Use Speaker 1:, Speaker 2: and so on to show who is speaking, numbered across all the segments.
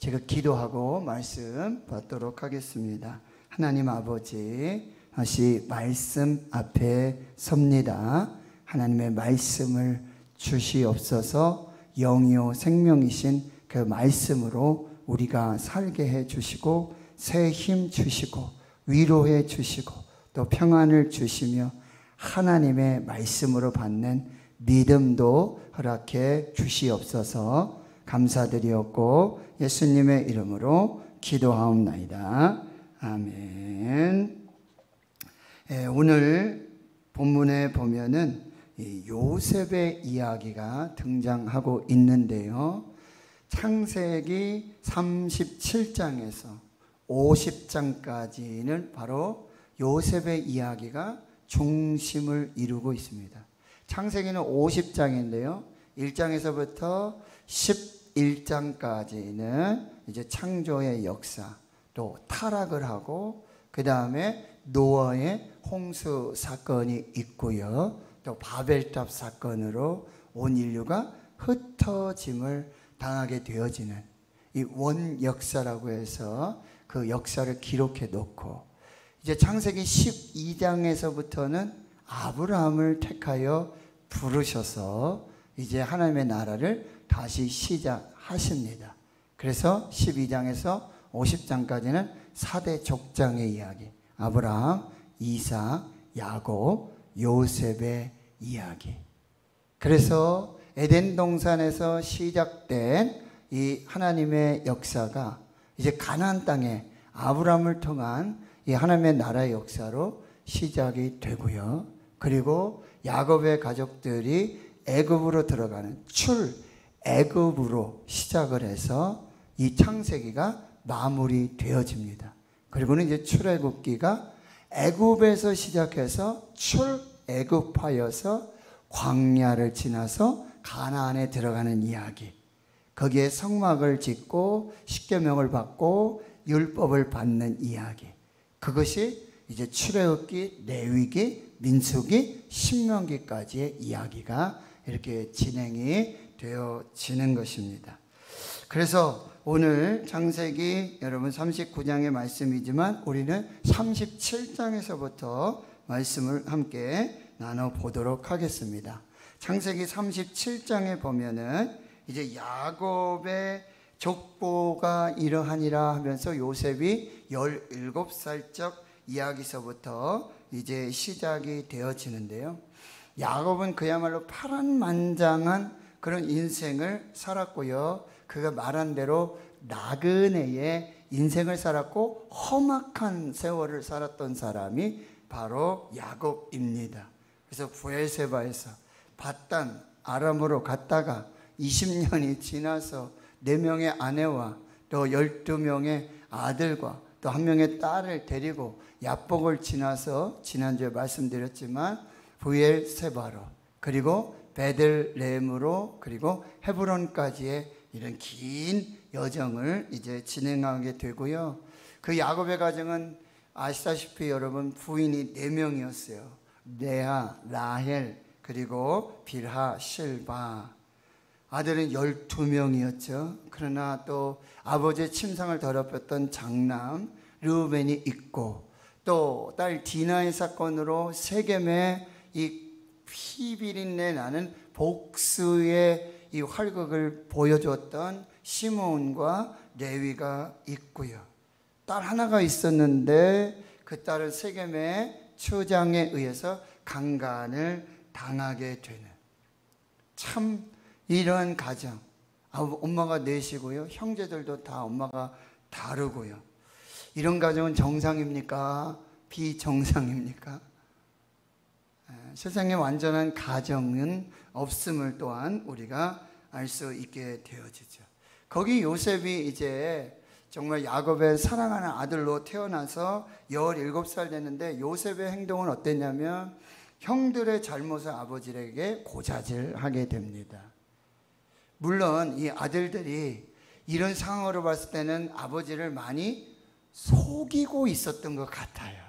Speaker 1: 제가 기도하고 말씀 받도록 하겠습니다. 하나님 아버지, 다시 말씀 앞에 섭니다. 하나님의 말씀을 주시옵소서. 영이요 생명이신 그 말씀으로 우리가 살게 해 주시고 새 힘 주시고 위로해 주시고 또 평안을 주시며 하나님의 말씀으로 받는 믿음도 허락해 주시옵소서. 감사드리옵고 예수님의 이름으로 기도하옵나이다. 아멘. 오늘 본문에 보면은 요셉의 이야기가 등장하고 있는데요. 창세기 37장에서 50장까지는 바로 요셉의 이야기가 중심을 이루고 있습니다. 창세기는 50장인데요. 1장에서부터 11장까지는 이제 창조의 역사, 또 타락을 하고 그 다음에 노아의 홍수 사건이 있고요. 또 바벨탑 사건으로 온 인류가 흩어짐을 당하게 되어지는 이 원 역사라고 해서 그 역사를 기록해 놓고, 이제 창세기 12장에서부터는 아브라함을 택하여 부르셔서 이제 하나님의 나라를 다시 시작하십니다. 그래서 12장에서 50장까지는 4대 족장의 이야기, 아브라함, 이삭, 야곱, 요셉의 이야기. 그래서 에덴 동산에서 시작된 이 하나님의 역사가 이제 가나안 땅에 아브라함을 통한 이 하나님의 나라의 역사로 시작이 되고요. 그리고 야곱의 가족들이 애굽으로 들어가는 출애굽으로 시작을 해서 이 창세기가 마무리되어집니다. 그리고는 이제 출애굽기가 애굽에서 시작해서 출애굽하여서 광야를 지나서 가나안에 들어가는 이야기, 거기에 성막을 짓고 십계명을 받고 율법을 받는 이야기, 그것이 이제 출애굽기, 레위기, 민수기, 신명기까지의 이야기가 이렇게 진행이 되어지는 것입니다. 그래서 오늘 창세기 여러분 39장의 말씀이지만 우리는 37장에서부터 말씀을 함께 나눠보도록 하겠습니다. 창세기 37장에 보면은 이제 야곱의 족보가 이러하니라 하면서 요셉이 17살적 이야기서부터 이제 시작이 되어지는데요. 야곱은 그야말로 파란만장한 그런 인생을 살았고요. 그가 말한 대로 나그네의 인생을 살았고 험악한 세월을 살았던 사람이 바로 야곱입니다. 그래서 브엘세바에서 밧단 아람으로 갔다가 20년이 지나서 4명의 아내와 또 12명의 아들과 또 1명의 딸을 데리고 야복을 지나서 지난주에 말씀드렸지만 브엘세바로, 그리고 베들레헴으로, 그리고 헤브론까지의 이런 긴 여정을 이제 진행하게 되고요. 그 야곱의 가정은 아시다시피 여러분 부인이 4명이었어요. 레아, 라헬, 그리고 빌하, 실바. 아들은 12명이었죠. 그러나 또 아버지의 침상을 더럽혔던 장남 르우벤이 있고, 또 딸 디나의 사건으로 세겜의 이 피비린내 나는 복수의 이 활극을 보여줬던 시므온과 레위가 있고요. 딸 하나가 있었는데 그 딸은 세겜의 추장에 의해서 강간을 당하게 되는, 참 이러한 가정, 엄마가 넷이고요. 형제들도 다 엄마가 다르고요. 이런 가정은 정상입니까? 비정상입니까? 세상에 완전한 가정은 없음을 또한 우리가 알 수 있게 되어지죠. 거기 요셉이 이제 정말 야곱의 사랑하는 아들로 태어나서 17살 됐는데, 요셉의 행동은 어땠냐면 형들의 잘못을 아버지에게 고자질하게 됩니다. 물론 이 아들들이 이런 상황으로 봤을 때는 아버지를 많이 속이고 있었던 것 같아요.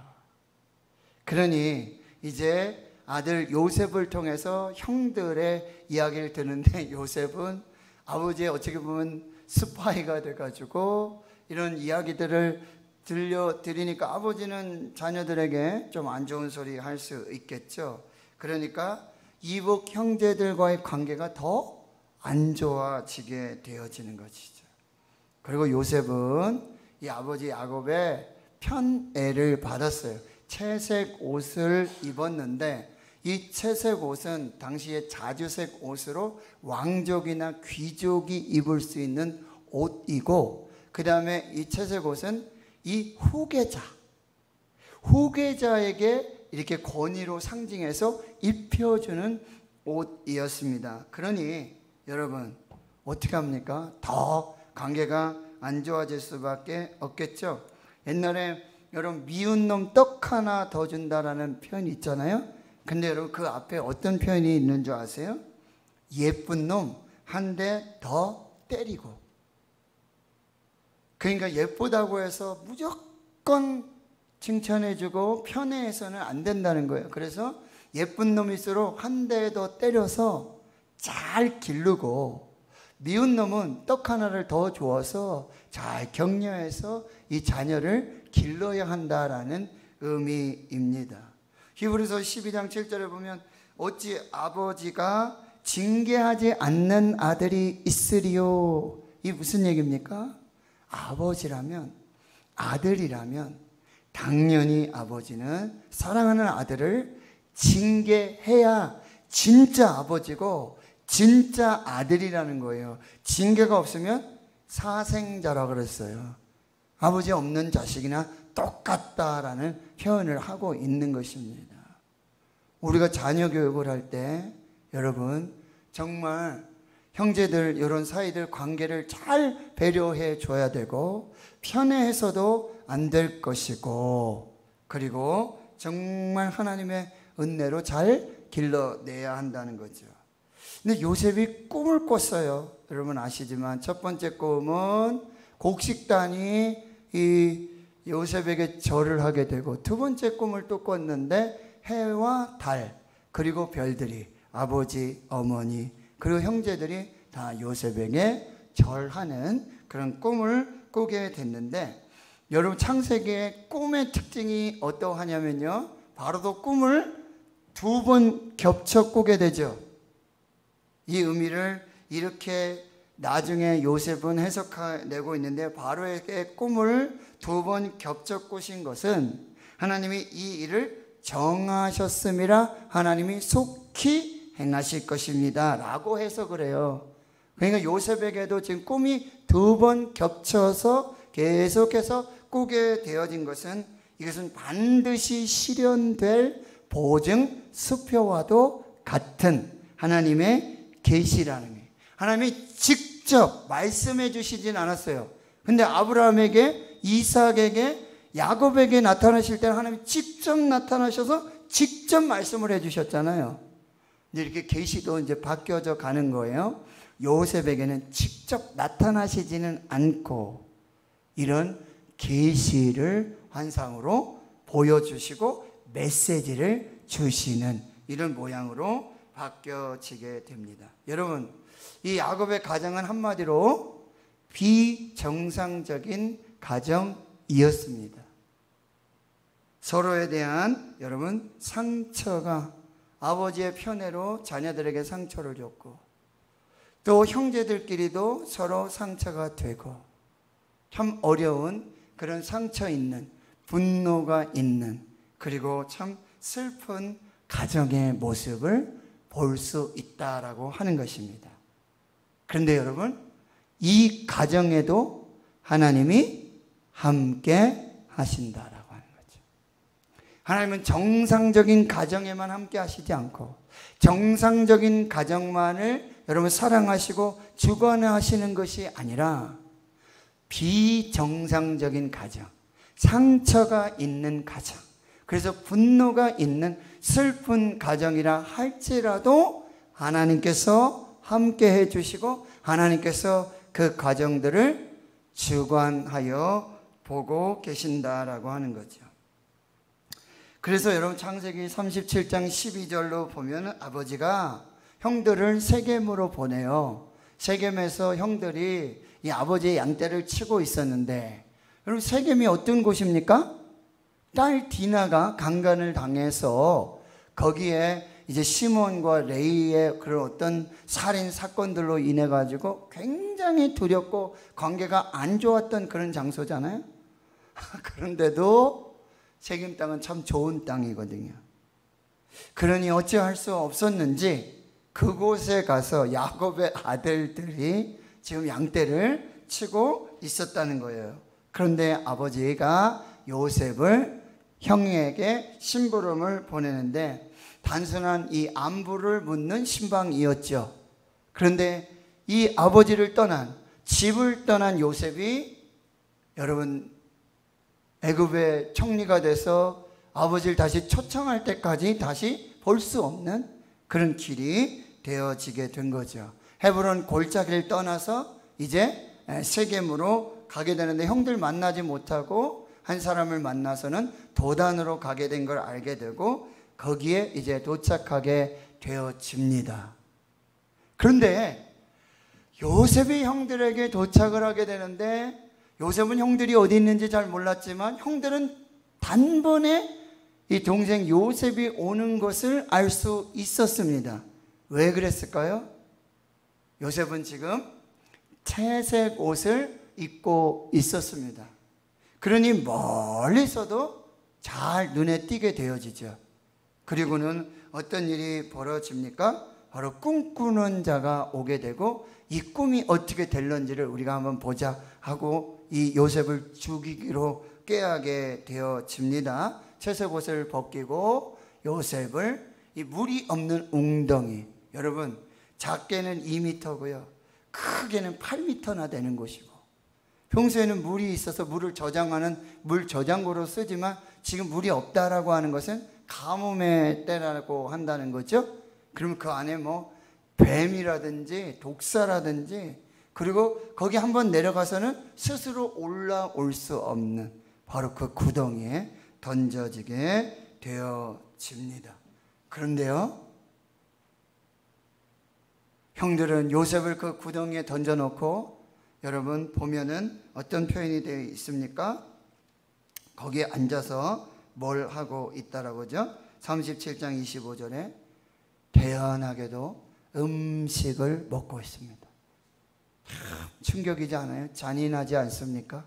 Speaker 1: 그러니 이제 아들 요셉을 통해서 형들의 이야기를 듣는데, 요셉은 아버지의 어떻게 보면 스파이가 돼가지고 이런 이야기들을 들려드리니까 아버지는 자녀들에게 좀 안 좋은 소리 할 수 있겠죠. 그러니까 이복 형제들과의 관계가 더 안 좋아지게 되어지는 것이죠. 그리고 요셉은 이 아버지 야곱의 편애를 받았어요. 채색 옷을 입었는데 이 채색 옷은 당시에 자주색 옷으로 왕족이나 귀족이 입을 수 있는 옷이고, 그 다음에 이 채색 옷은 이 후계자에게 이렇게 권위로 상징해서 입혀주는 옷이었습니다. 그러니 여러분 어떻게 합니까? 더 관계가 안 좋아질 수밖에 없겠죠. 옛날에 여러분 미운 놈 떡 하나 더 준다라는 표현이 있잖아요. 근데 여러분 그 앞에 어떤 표현이 있는 줄 아세요? 예쁜 놈 한 대 더 때리고. 그러니까 예쁘다고 해서 무조건 칭찬해주고 편애해서는 안 된다는 거예요. 그래서 예쁜 놈일수록 한 대 더 때려서 잘 기르고, 미운 놈은 떡 하나를 더 주어서 잘 격려해서 이 자녀를 길러야 한다라는 의미입니다. 히브리서 12장 7절에 보면 어찌 아버지가 징계하지 않는 아들이 있으리요. 이 무슨 얘기입니까? 아버지라면, 아들이라면 당연히 아버지는 사랑하는 아들을 징계해야 진짜 아버지고 진짜 아들이라는 거예요. 징계가 없으면 사생자라 그랬어요. 아버지 없는 자식이나 똑같다라는 표현을 하고 있는 것입니다. 우리가 자녀 교육을 할 때 여러분 정말 형제들 이런 사이들 관계를 잘 배려해 줘야 되고, 편애해서도 안 될 것이고, 그리고 정말 하나님의 은혜로 잘 길러내야 한다는 거죠. 근데 요셉이 꿈을 꿨어요. 여러분 아시지만 첫 번째 꿈은 곡식단이 이 요셉에게 절을 하게 되고, 두 번째 꿈을 또 꿨는데 해와 달 그리고 별들이, 아버지, 어머니 그리고 형제들이 다 요셉에게 절하는 그런 꿈을 꾸게 됐는데, 여러분 창세기의 꿈의 특징이 어떠하냐면요, 바로도 꿈을 두 번 겹쳐 꾸게 되죠. 이 의미를 이렇게 나중에 요셉은 해석해내고 있는데, 바로에게 꿈을 두 번 겹쳐 꾸신 것은 하나님이 이 일을 정하셨음이라 하나님이 속히 행하실 것입니다 라고 해석을 해요. 그러니까 요셉에게도 지금 꿈이 두 번 겹쳐서 계속해서 꾸게 되어진 것은, 이것은 반드시 실현될 보증 수표와도 같은 하나님의 계시라는 거예요. 하나님이 직접 말씀해 주시진 않았어요. 근데 아브라함에게, 이삭에게, 야곱에게 나타나실 때는 하나님이 직접 나타나셔서 직접 말씀을 해 주셨잖아요. 근데 이렇게 계시도 이제 바뀌어져 가는 거예요. 요셉에게는 직접 나타나시지는 않고 이런 계시를 환상으로 보여주시고 메시지를 주시는 이런 모양으로 바뀌어지게 됩니다. 여러분, 이 야곱의 가정은 한마디로 비정상적인 가정이었습니다. 서로에 대한 여러분 상처가, 아버지의 편애로 자녀들에게 상처를 줬고, 또 형제들끼리도 서로 상처가 되고, 참 어려운 그런 상처 있는, 분노가 있는, 그리고 참 슬픈 가정의 모습을 볼 수 있다라고 하는 것입니다. 그런데 여러분, 이 가정에도 하나님이 함께 하신다라고 하는 거죠. 하나님은 정상적인 가정에만 함께 하시지 않고, 정상적인 가정만을 여러분 사랑하시고 주관하시는 것이 아니라 비정상적인 가정, 상처가 있는 가정, 그래서 분노가 있는 슬픈 가정이라 할지라도 하나님께서 함께 해주시고 하나님께서 그 가정들을 주관하여 보고 계신다라고 하는 거죠. 그래서 여러분 창세기 37장 12절로 보면 아버지가 형들을 세겜으로 보내요. 세겜에서 형들이 이 아버지의 양떼를 치고 있었는데, 여러분 세겜이 어떤 곳입니까? 딸 디나가 강간을 당해서 거기에 이제 시몬과 레이의 그런 어떤 살인 사건들로 인해 가지고 굉장히 두렵고 관계가 안 좋았던 그런 장소잖아요. 그런데도 세겜 땅은 참 좋은 땅이거든요. 그러니 어찌할 수 없었는지 그곳에 가서 야곱의 아들들이 지금 양떼를 치고 있었다는 거예요. 그런데 아버지가 요셉을 형에게 심부름을 보내는데 단순한 이 안부를 묻는 신방이었죠. 그런데 이 아버지를 떠난, 집을 떠난 요셉이 여러분 애굽의 총리가 돼서 아버지를 다시 초청할 때까지 다시 볼 수 없는 그런 길이 되어지게 된 거죠. 헤브론 골짜기를 떠나서 이제 세겜으로 가게 되는데 형들 만나지 못하고 한 사람을 만나서는 도단으로 가게 된 걸 알게 되고 거기에 이제 도착하게 되어집니다. 그런데 요셉이 형들에게 도착을 하게 되는데 요셉은 형들이 어디 있는지 잘 몰랐지만 형들은 단번에 이 동생 요셉이 오는 것을 알 수 있었습니다. 왜 그랬을까요? 요셉은 지금 채색 옷을 입고 있었습니다. 그러니 멀리서도 잘 눈에 띄게 되어지죠. 그리고는 어떤 일이 벌어집니까? 바로 꿈꾸는 자가 오게 되고 이 꿈이 어떻게 될런지를 우리가 한번 보자 하고 이 요셉을 죽이기로 꾀하게 되어집니다. 채색 옷을 벗기고 요셉을 이 물이 없는 웅덩이, 여러분 작게는 2m고요 크게는 8m나 되는 곳이고 평소에는 물이 있어서 물을 저장하는 물 저장고로 쓰지만 지금 물이 없다라고 하는 것은 가뭄의 때라고 한다는 거죠. 그러면 그 안에 뭐 뱀이라든지 독사라든지 그리고 거기 한번 내려가서는 스스로 올라올 수 없는 바로 그 구덩이에 던져지게 되어집니다. 그런데요, 형들은 요셉을 그 구덩이에 던져놓고 여러분 보면은 어떤 표현이 되어 있습니까? 거기에 앉아서 뭘 하고 있다라고죠? 37장 25절에 대연하게도 음식을 먹고 있습니다. 충격이지 않아요? 잔인하지 않습니까?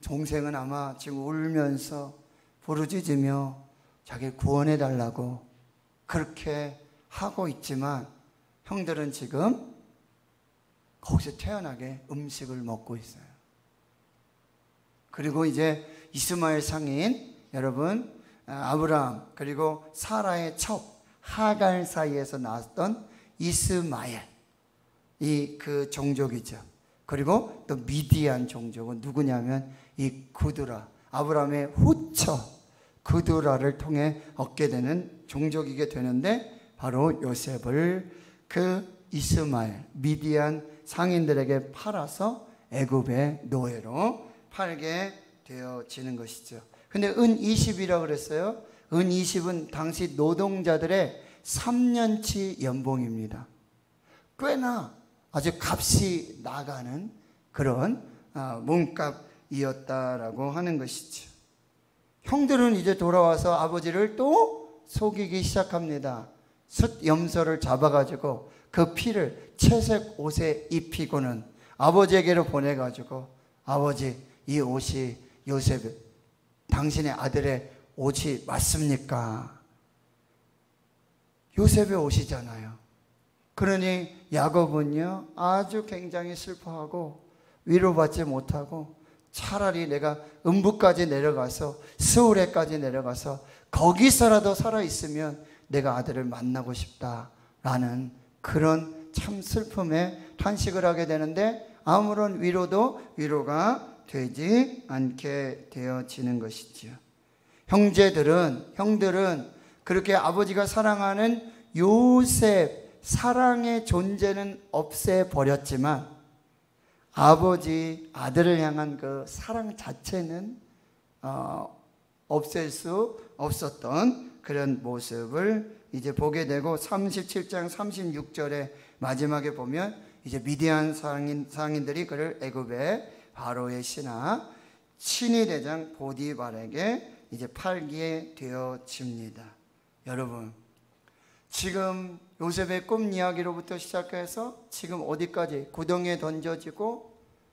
Speaker 1: 동생은 아마 지금 울면서 부르짖으며 자기를 구원해 달라고 그렇게 하고 있지만 형들은 지금 거기서 태연하게 음식을 먹고 있어요. 그리고 이제 이스마엘 상인 여러분 아브라함 그리고 사라의 첩 하갈 사이에서 나왔던 이스마엘 이 그 종족이죠. 그리고 또 미디안 종족은 누구냐면 이 구두라 아브라함의 후처 구두라를 통해 얻게 되는 종족이게 되는데 바로 요셉을 그 이스마엘 미디안 상인들에게 팔아서 애굽의 노예로 팔게 되어지는 것이죠. 근데 은 20이라고 그랬어요. 은 20은 당시 노동자들의 3년치 연봉입니다. 꽤나 아주 값이 나가는 그런 몸값이었다라고 하는 것이죠. 형들은 이제 돌아와서 아버지를 또 속이기 시작합니다. 숫염소를 잡아가지고 그 피를 채색 옷에 입히고는 아버지에게로 보내가지고 아버지 이 옷이 요셉 당신의 아들의 옷이 맞습니까? 요셉의 옷이잖아요. 그러니 야곱은요 아주 굉장히 슬퍼하고 위로받지 못하고 차라리 내가 음부까지 내려가서 스울에까지 내려가서 거기서라도 살아있으면 내가 아들을 만나고 싶다라는 그런 참 슬픔에 탄식을 하게 되는데 아무런 위로가 되지 않게 되어지는 것이죠. 형들은 그렇게 아버지가 사랑하는 요셉 사랑의 존재는 없애버렸지만 아버지 아들을 향한 그 사랑 자체는 없앨 수 없었던 그런 모습을 이제 보게 되고 37장 36절에 마지막에 보면 이제 미디안 상인들이 그를 애굽의 바로의 신하 친위 대장 보디발에게 이제 팔게 되어집니다. 여러분, 지금 요셉의 꿈 이야기로부터 시작해서 지금 어디까지 구덩이에 던져지고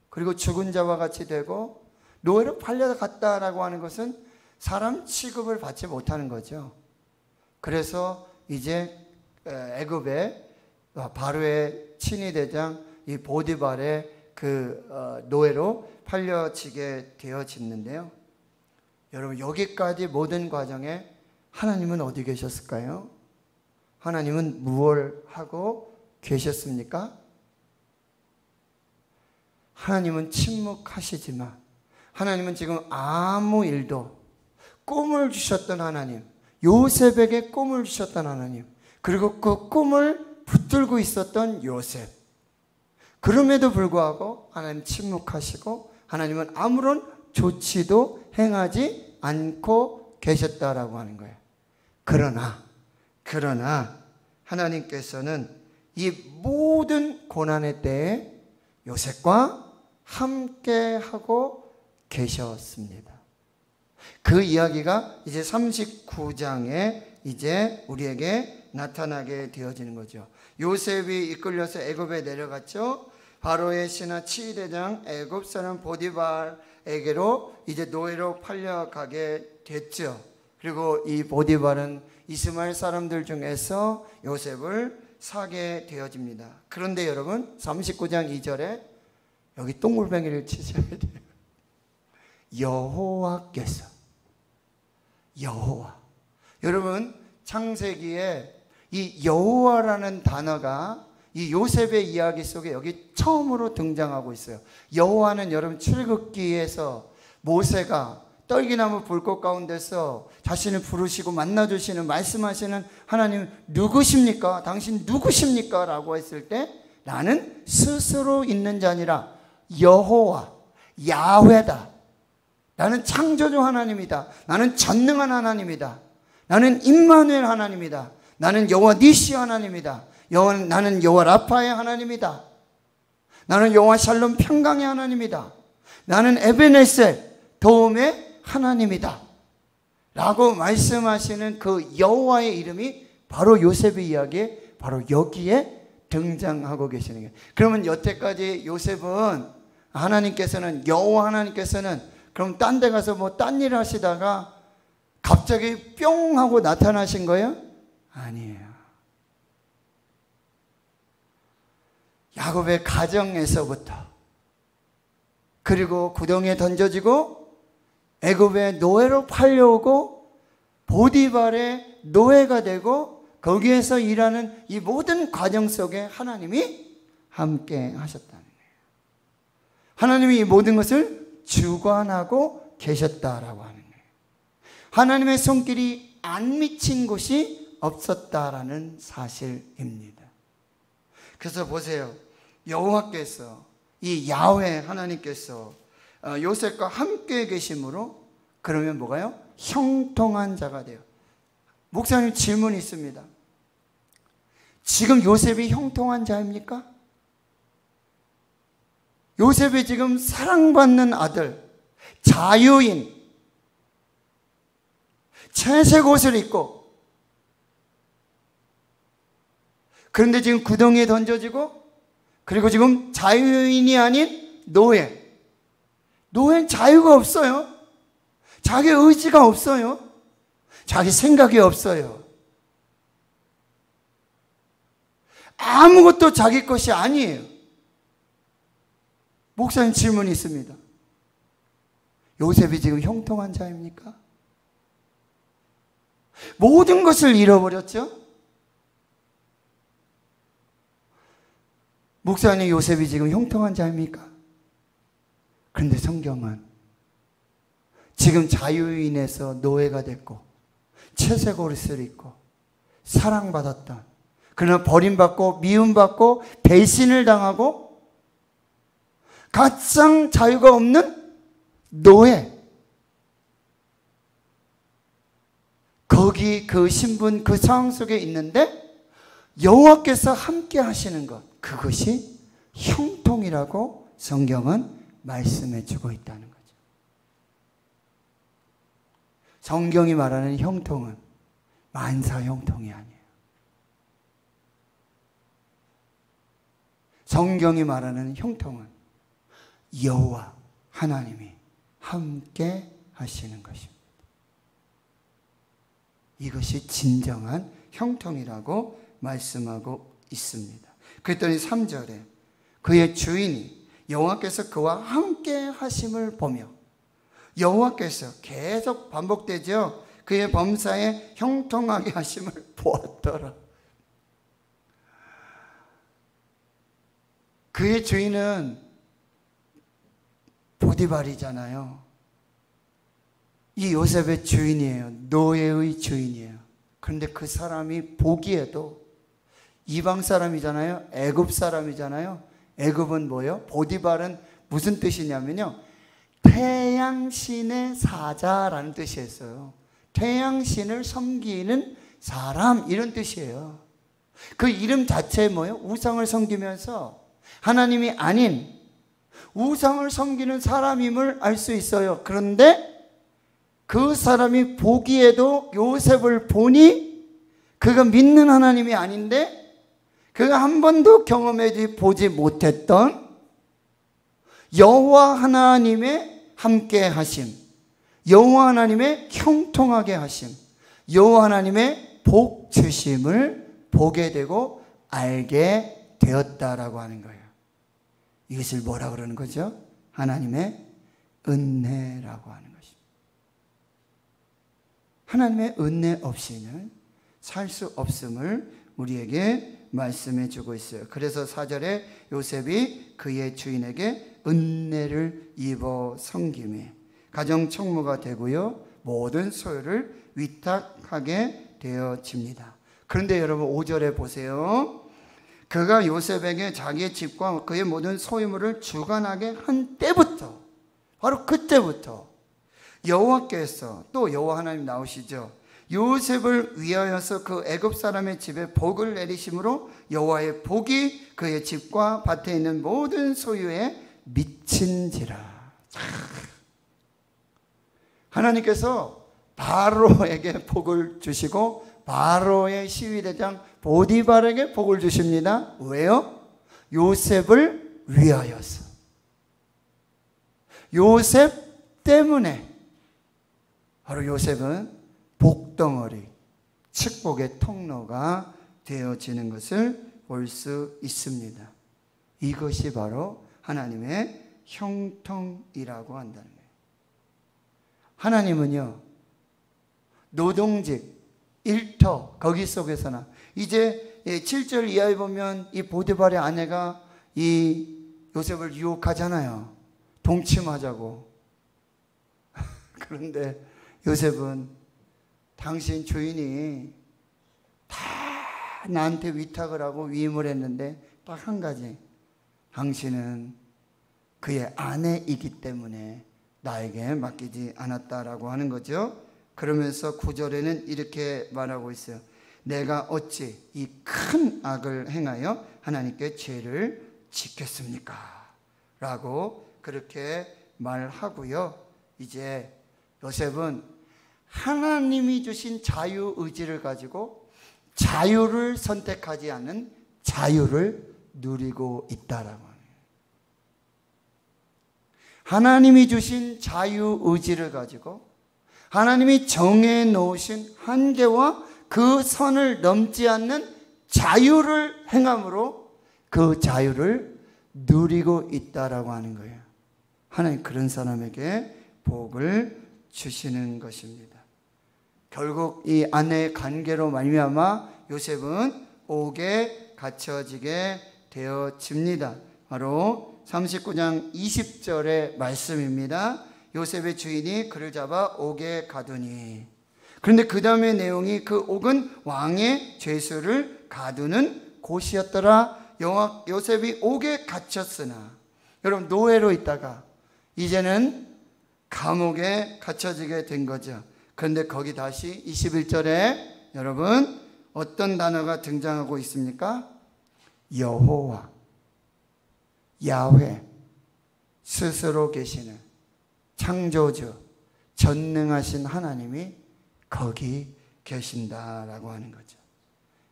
Speaker 1: 그리고 죽은 자와 같이 되고 노예로 팔려갔다라고 하는 것은 사람 취급을 받지 못하는 거죠. 그래서 이제 애굽의 바로의 친위 대장 이 보디발의 그 노예로 팔려지게 되어지는데요. 여러분, 여기까지 모든 과정에 하나님은 어디 계셨을까요? 하나님은 무엇을 하고 계셨습니까? 하나님은 침묵하시지만 하나님은 지금 아무 일도, 꿈을 주셨던 하나님, 요셉에게 꿈을 주셨던 하나님, 그리고 그 꿈을 붙들고 있었던 요셉, 그럼에도 불구하고 하나님 침묵하시고 하나님은 아무런 조치도 행하지 않고 계셨다라고 하는 거예요. 그러나 하나님께서는 이 모든 고난의 때에 요셉과 함께하고 계셨습니다. 그 이야기가 이제 39장에 이제 우리에게 나타나게 되어지는 거죠. 요셉이 이끌려서 애굽에 내려갔죠. 바로의 신하 치위대장 애굽 사람 보디발에게로 이제 노예로 팔려가게 됐죠. 그리고 이 보디발은 이스마엘 사람들 중에서 요셉을 사게 되어집니다. 그런데 여러분, 39장 2절에 여기 똥물뱅이를 치셔야 돼요. 여호와께서, 여호와. 여러분, 창세기에 이 여호와라는 단어가 이 요셉의 이야기 속에 여기 처음으로 등장하고 있어요. 여호와는 여러분 출애굽기에서 모세가 떨기나무 불꽃 가운데서 자신을 부르시고 만나주시는, 말씀하시는 하나님 누구십니까? 당신 누구십니까? 라고 했을 때 나는 스스로 있는 자 아니라 여호와, 야훼다. 나는 창조주 하나님이다. 나는 전능한 하나님이다. 나는 임마누엘 하나님이다. 나는 여호와 니시 하나님이다. 나는 여호와 라파의 하나님이다. 나는 여호와 샬롬 평강의 하나님이다. 나는 에베네셀 도움의 하나님이다 라고 말씀하시는 그 여호와의 이름이 바로 요셉의 이야기에 바로 여기에 등장하고 계시는 거예요. 그러면 여태까지 요셉은 하나님께서는, 여호와 하나님께서는 그럼 딴 데 가서 뭐 딴 일 하시다가 갑자기 뿅 하고 나타나신 거예요? 아니에요. 야곱의 가정에서부터, 그리고 구덩이에 던져지고 애굽의 노예로 팔려오고 보디발의 노예가 되고 거기에서 일하는 이 모든 과정 속에 하나님이 함께 하셨다는 거예요. 하나님이 이 모든 것을 주관하고 계셨다라고 하는 거예요. 하나님의 손길이 안 미친 곳이 없었다라는 사실입니다. 그래서 보세요. 여호와께서, 이 야훼 하나님께서 요셉과 함께 계심으로 그러면 뭐가요? 형통한 자가 돼요. 목사님, 질문이 있습니다. 지금 요셉이 형통한 자입니까? 요셉이 지금 사랑받는 아들, 자유인, 채색 옷을 입고, 그런데 지금 구덩이에 던져지고, 그리고 지금 자유인이 아닌 노예. 노예는 자유가 없어요. 자기 의지가 없어요. 자기 생각이 없어요. 아무것도 자기 것이 아니에요. 목사님, 질문이 있습니다. 요셉이 지금 형통한 자입니까? 모든 것을 잃어버렸죠? 목사님, 요셉이 지금 형통한 자입니까? 그런데 성경은 지금 자유인에서 노예가 됐고 채색 옷을 입고 사랑받았던, 그러나 버림받고 미움받고 배신을 당하고 가장 자유가 없는 노예, 거기 그 신분, 그 상황 속에 있는데 여호와께서 함께 하시는 것, 그것이 형통이라고 성경은 말씀해 주고 있다는 거죠. 성경이 말하는 형통은 만사 형통이 아니에요. 성경이 말하는 형통은 여호와 하나님이 함께 하시는 것입니다. 이것이 진정한 형통이라고 말씀하고 있습니다. 그랬더니 3절에 그의 주인이 여호와께서 그와 함께 하심을 보며, 여호와께서 계속 반복되죠. 그의 범사에 형통하게 하심을 보았더라. 그의 주인은 보디발이잖아요. 이 요셉의 주인이에요. 노예의 주인이에요. 그런데 그 사람이 보기에도 이방 사람이잖아요. 애굽 사람이잖아요. 애굽은 뭐예요? 보디발은 무슨 뜻이냐면요, 태양신의 사자라는 뜻이었어요. 태양신을 섬기는 사람, 이런 뜻이에요. 그 이름 자체에 뭐예요? 우상을 섬기면서 하나님이 아닌 우상을 섬기는 사람임을 알 수 있어요. 그런데 그 사람이 보기에도 요셉을 보니 그가 믿는 하나님이 아닌데, 그가 한 번도 경험해 보지 못했던 여호와 하나님의 함께 하심, 여호와 하나님의 형통하게 하심, 여호와 하나님의 복 주심을 보게 되고 알게 되었다라고 하는 거예요. 이것을 뭐라 그러는 거죠? 하나님의 은혜라고 하는 것입니다. 하나님의 은혜 없이는 살 수 없음을 우리에게 말씀해 주고 있어요. 그래서 4절에 요셉이 그의 주인에게 은혜를 입어 섬김에 가정 총무가 되고요, 모든 소유를 위탁하게 되어집니다. 그런데 여러분 5절에 보세요. 그가 요셉에게 자기의 집과 그의 모든 소유물을 주관하게 한 때부터, 바로 그때부터 여호와께서, 또 여호와 하나님 나오시죠, 요셉을 위하여서 그 애굽 사람의 집에 복을 내리심으로 여호와의 복이 그의 집과 밭에 있는 모든 소유에 미친지라. 하나님께서 바로에게 복을 주시고 바로의 시위대장 보디발에게 복을 주십니다. 왜요? 요셉을 위하여서. 요셉 때문에 바로 요셉은 복덩어리, 축복의 통로가 되어지는 것을 볼 수 있습니다. 이것이 바로 하나님의 형통이라고 한다는 거예요. 하나님은요, 노동직, 일터, 거기 속에서나 이제 7절 이하에 보면 이 보디발의 아내가 이 요셉을 유혹하잖아요. 동침하자고. 그런데 요셉은 당신 주인이 다 나한테 위탁을 하고 위임을 했는데 딱 한 가지, 당신은 그의 아내이기 때문에 나에게 맡기지 않았다라고 하는 거죠. 그러면서 9절에는 이렇게 말하고 있어요. 내가 어찌 이 큰 악을 행하여 하나님께 죄를 짓겠습니까? 라고 그렇게 말하고요. 이제 요셉은 하나님이 주신 자유의지를 가지고 자유를 선택하지 않은 자유를 누리고 있다라고 합니다. 하나님이 주신 자유의지를 가지고 하나님이 정해 놓으신 한계와 그 선을 넘지 않는 자유를 행함으로 그 자유를 누리고 있다라고 하는 거예요. 하나님 그런 사람에게 복을 주시는 것입니다. 결국 이 아내의 관계로 말미암아 요셉은 옥에 갇혀지게 되어집니다. 바로 39장 20절의 말씀입니다. 요셉의 주인이 그를 잡아 옥에 가두니. 그런데 그 다음의 내용이 그 옥은 왕의 죄수를 가두는 곳이었더라. 요셉이 옥에 갇혔으나, 여러분 노예로 있다가 이제는 감옥에 갇혀지게 된 거죠. 그런데 거기 다시 21절에 여러분 어떤 단어가 등장하고 있습니까? 여호와. 야훼 스스로 계시는 창조주 전능하신 하나님이 거기 계신다라고 하는 거죠.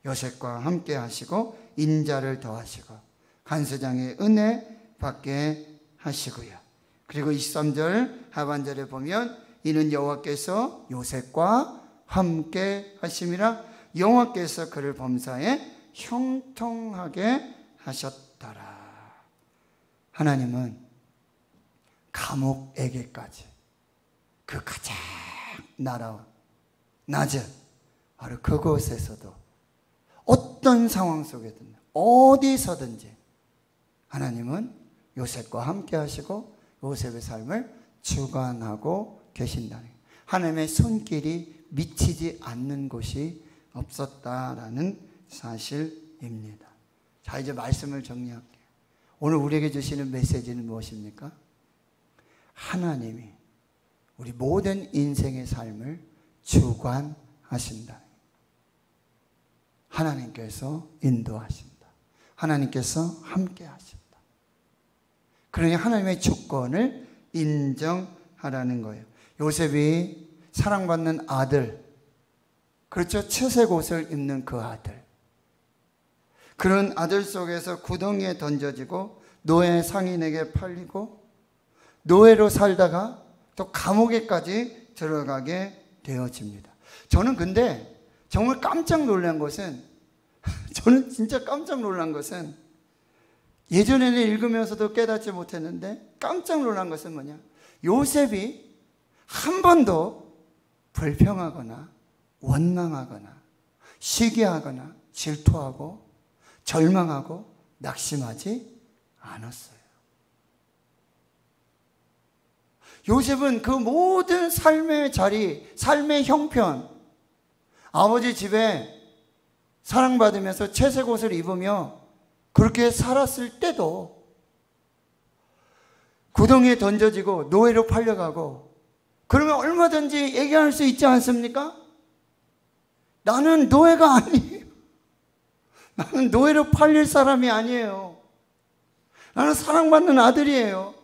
Speaker 1: 요셉과 함께 하시고 인자를 더하시고 간수장의 은혜 받게 하시고요. 그리고 23절 하반절에 보면 이는 여호와께서 요셉과 함께 하심이라 여호와께서 그를 범사에 형통하게 하셨더라. 하나님은 감옥에게까지 그 가장 낮은 바로 그곳에서도 어떤 상황 속에든 어디서든지 하나님은 요셉과 함께 하시고 요셉의 삶을 주관하고 계신다는 거예요. 하나님의 손길이 미치지 않는 곳이 없었다라는 사실입니다. 자, 이제 말씀을 정리할게요. 오늘 우리에게 주시는 메시지는 무엇입니까? 하나님이 우리 모든 인생의 삶을 주관하신다. 하나님께서 인도하신다. 하나님께서 함께 하신다. 그러니 하나님의 주권을 인정하라는 거예요. 요셉이 사랑받는 아들, 그렇죠? 채색 옷을 입는 그 아들. 그런 아들 속에서 구덩이에 던져지고 노예 상인에게 팔리고 노예로 살다가 또 감옥에까지 들어가게 되어집니다. 저는 근데 정말 깜짝 놀란 것은 저는 진짜 깜짝 놀란 것은 예전에는 읽으면서도 깨닫지 못했는데 깜짝 놀란 것은 뭐냐? 요셉이 한 번도 불평하거나 원망하거나 시기하거나 질투하고 절망하고 낙심하지 않았어요. 요셉은 그 모든 삶의 자리, 삶의 형편, 아버지 집에 사랑받으면서 채색 옷을 입으며 그렇게 살았을 때도 구덩이에 던져지고 노예로 팔려가고 그러면 얼마든지 얘기할 수 있지 않습니까? 나는 노예가 아니에요. 나는 노예로 팔릴 사람이 아니에요. 나는 사랑받는 아들이에요.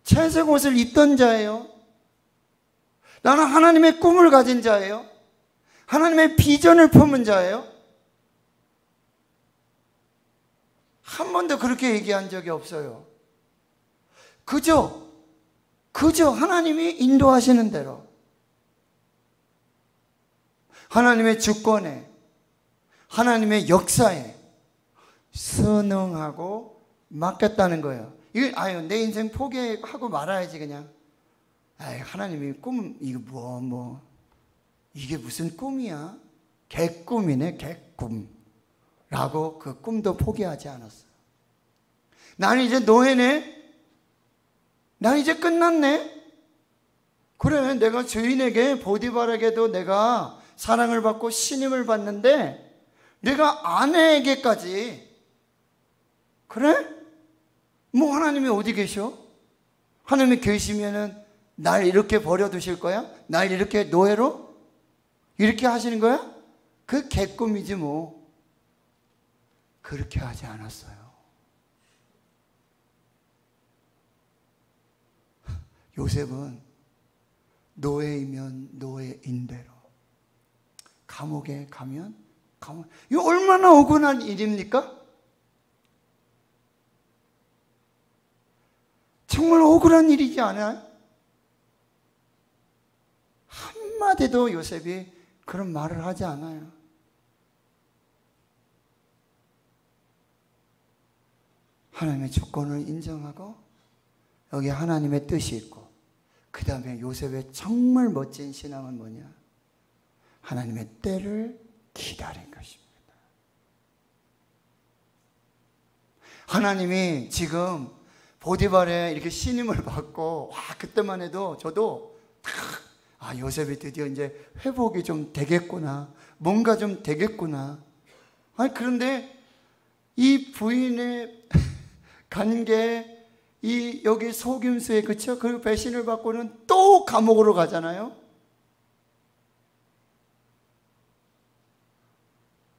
Speaker 1: 채색 옷을 입던 자예요. 나는 하나님의 꿈을 가진 자예요. 하나님의 비전을 품은 자예요. 한 번도 그렇게 얘기한 적이 없어요. 그저 하나님이 인도하시는 대로 하나님의 주권에 하나님의 역사에 순응하고 맡겼다는 거예요. 이거 내 인생 포기하고 말아야지 그냥. 하나님이 이거 이게 무슨 꿈이야? 개꿈이네, 개꿈. 라고 그 꿈도 포기하지 않았어요. 나는 이제 노예네? 난 이제 끝났네? 그래, 내가 주인에게 보디발에게도 내가 사랑을 받고 신임을 받는데 내가 아내에게까지 그래? 뭐 하나님이 어디 계셔? 하나님이 계시면은 날 이렇게 버려두실 거야? 날 이렇게 노예로? 이렇게 하시는 거야? 그 개꿈이지 뭐. 그렇게 하지 않았어요. 요셉은 노예이면 노예인 대로 감옥에 가면 이거 얼마나 억울한 일입니까? 정말 억울한 일이지 않아요? 한마디도 요셉이 그런 말을 하지 않아요. 하나님의 주권을 인정하고 여기 하나님의 뜻이 있고 그 다음에 요셉의 정말 멋진 신앙은 뭐냐? 하나님의 때를 기다린 것입니다. 하나님이 지금 보디발에 이렇게 신임을 받고 그때만 해도 저도 요셉이 드디어 이제 회복이 좀 되겠구나, 뭔가 좀 되겠구나. 그런데 이 부인의 관계, 여기 속임수에 그쵸? 그 배신을 받고는 또 감옥으로 가잖아요.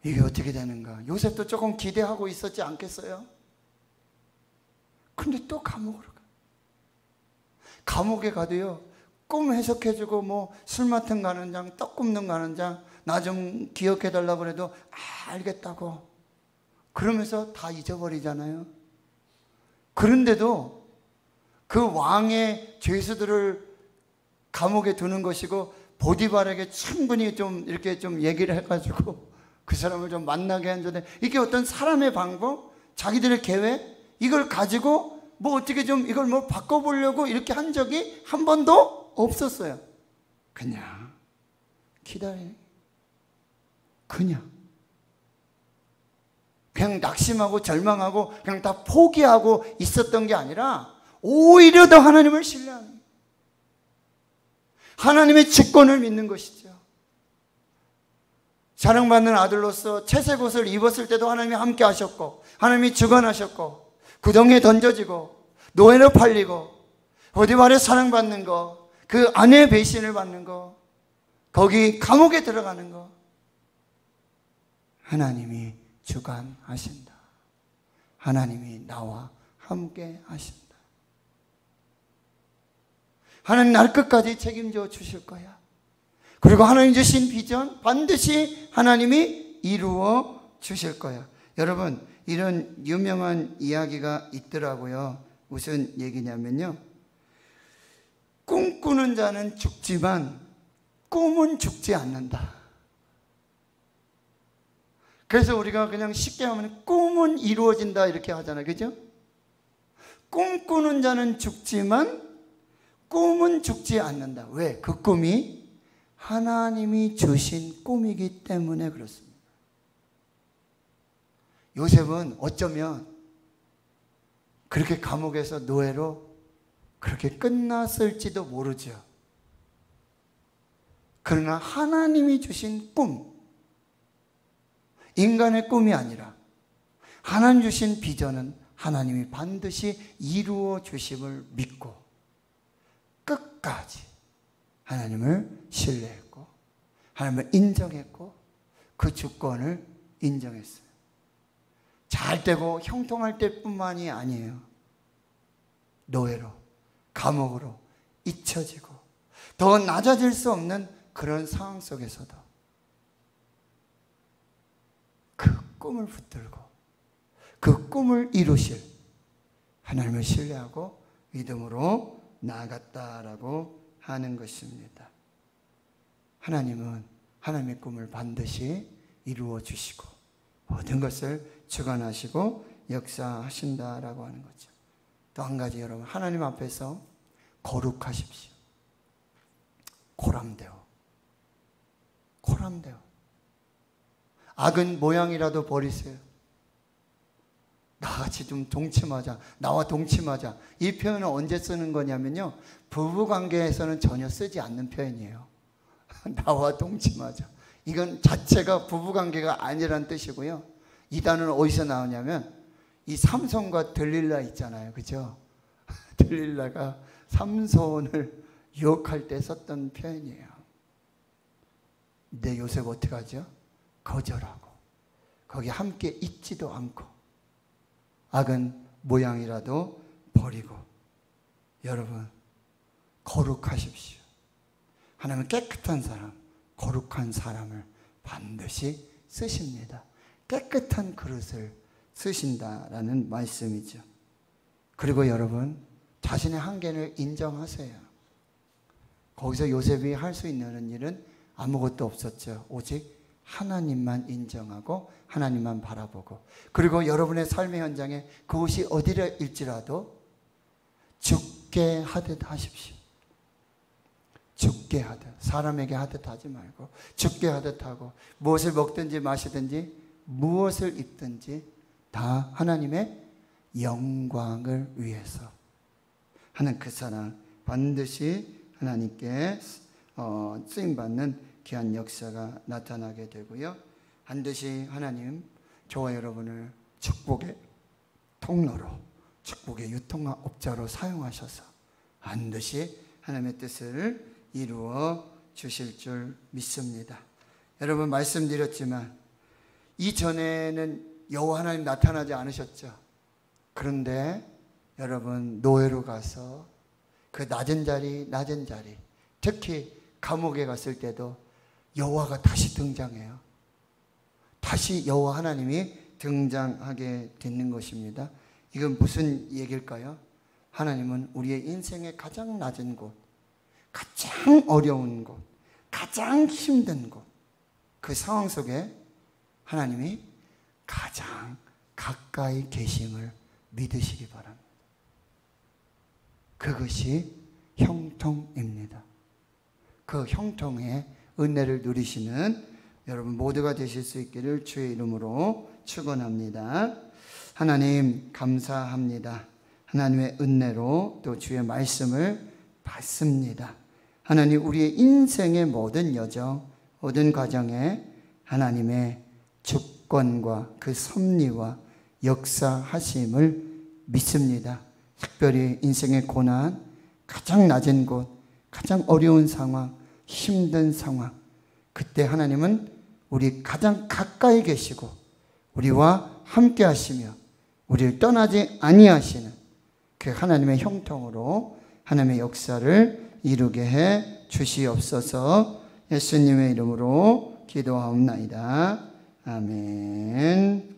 Speaker 1: 이게 어떻게 되는가? 요셉도 조금 기대하고 있었지 않겠어요? 근데 또 감옥으로 가. 감옥에 가도요, 꿈 해석해주고 뭐 술 맡은 가는 장, 떡 굽는 가는 장, 나 좀 기억해달라고 그래도 알겠다고 그러면서 다 잊어버리잖아요. 그런데도 그 왕의 죄수들을 감옥에 두는 것이고, 보디발에게 충분히 좀 이렇게 좀 얘기를 해가지고 그 사람을 좀 만나게 한 전에, 이게 어떤 사람의 방법, 자기들의 계획, 이걸 가지고 뭐 어떻게 좀 이걸 뭐 바꿔보려고 이렇게 한 적이 한 번도 없었어요. 그냥 기다리는, 그냥 낙심하고 절망하고 그냥 다 포기하고 있었던 게 아니라 오히려 더 하나님을 신뢰하는, 하나님의 주권을 믿는 것이죠. 사랑받는 아들로서 채색 옷을 입었을 때도 하나님이 함께 하셨고, 하나님이 주관하셨고, 구덩이에 던져지고 노예로 팔리고 보디발에 사랑받는 거, 그 아내의 배신을 받는 거, 거기 감옥에 들어가는 거, 하나님이 주관하신다. 하나님이 나와 함께 하신다. 하나님 날 끝까지 책임져 주실 거야. 그리고 하나님 주신 비전 반드시 하나님이 이루어 주실 거야. 여러분, 이런 유명한 이야기가 있더라고요. 무슨 얘기냐면요, 꿈꾸는 자는 죽지만 꿈은 죽지 않는다. 그래서 우리가 그냥 쉽게 하면 꿈은 이루어진다 이렇게 하잖아요. 그죠? 꿈꾸는 자는 죽지만 꿈은 죽지 않는다. 왜? 그 꿈이 하나님이 주신 꿈이기 때문에 그렇습니다. 요셉은 어쩌면 그렇게 감옥에서 노예로 그렇게 끝났을지도 모르죠. 그러나 하나님이 주신 꿈, 인간의 꿈이 아니라 하나님 주신 비전은 하나님이 반드시 이루어 주심을 믿고 끝까지 하나님을 신뢰했고, 하나님을 인정했고, 그 주권을 인정했어요. 잘 되고 형통할 때뿐만이 아니에요. 노예로, 감옥으로 잊혀지고 더 낮아질 수 없는 그런 상황 속에서도 그 꿈을 붙들고 그 꿈을 이루실 하나님을 신뢰하고 믿음으로 나아갔다라고 하는 것입니다. 하나님은 하나님의 꿈을 반드시 이루어 주시고 모든 것을 주관하시고 역사하신다라고 하는 거죠. 또 한 가지, 여러분, 하나님 앞에서 거룩하십시오. 고람되어 악은 모양이라도 버리세요. 나같이 좀 동침하자, 나와 동침하자. 이 표현은 언제 쓰는 거냐면요, 부부관계에서는 전혀 쓰지 않는 표현이에요. 나와 동침하자, 이건 자체가 부부관계가 아니란 뜻이고요. 이 단어는 어디서 나오냐면 이 삼손과 들릴라 있잖아요. 그죠? 들릴라가 삼손을 유혹할 때 썼던 표현이에요. 근데 요셉 어떻게 하죠? 거절하고 거기 함께 있지도 않고 악은 모양이라도 버리고. 여러분, 거룩하십시오. 하나님은 깨끗한 사람, 거룩한 사람을 반드시 쓰십니다. 깨끗한 그릇을 쓰신다라는 말씀이죠. 그리고 여러분, 자신의 한계를 인정하세요. 거기서 요셉이 할 수 있는 일은 아무것도 없었죠. 오직 하나님만 인정하고 하나님만 바라보고, 그리고 여러분의 삶의 현장에 그곳이 어디일지라도 죽게 하듯 하십시오. 죽게 하듯, 사람에게 하듯 하지 말고 죽게 하듯 하고, 무엇을 먹든지 마시든지 무엇을 입든지 다 하나님의 영광을 위해서 하는 그 사람, 반드시 하나님께 쓰임받는 귀한 역사가 나타나게 되고요. 반드시 하나님 저와 여러분을 축복의 통로로, 축복의 유통업자로 사용하셔서 반드시 하나님의 뜻을 이루어 주실 줄 믿습니다. 여러분, 말씀드렸지만 이전에는 여호와 하나님 나타나지 않으셨죠. 그런데 여러분 노예로 가서 그 낮은 자리 특히 감옥에 갔을 때도 여호와가 다시 등장해요. 다시 여호와 하나님이 등장하게 되는 것입니다. 이건 무슨 얘기일까요? 하나님은 우리의 인생의 가장 낮은 곳, 가장 어려운 곳, 가장 힘든 곳, 그 상황 속에 하나님이 가장 가까이 계심을 믿으시기 바랍니다. 그것이 형통입니다. 그 형통의 은혜를 누리시는 여러분 모두가 되실 수 있기를 주의 이름으로 축원합니다. 하나님 감사합니다. 하나님의 은혜로 또 주의 말씀을 받습니다. 하나님 우리의 인생의 모든 여정, 모든 과정에 하나님의 주권과 그 섭리와 역사하심을 믿습니다. 특별히 인생의 고난, 가장 낮은 곳, 가장 어려운 상황, 힘든 상황, 그때 하나님은 우리 가장 가까이 계시고 우리와 함께 하시며 우리를 떠나지 아니하시는 그 하나님의 형통으로 하나님의 역사를 이루게 해 주시옵소서. 예수님의 이름으로 기도하옵나이다. 아멘.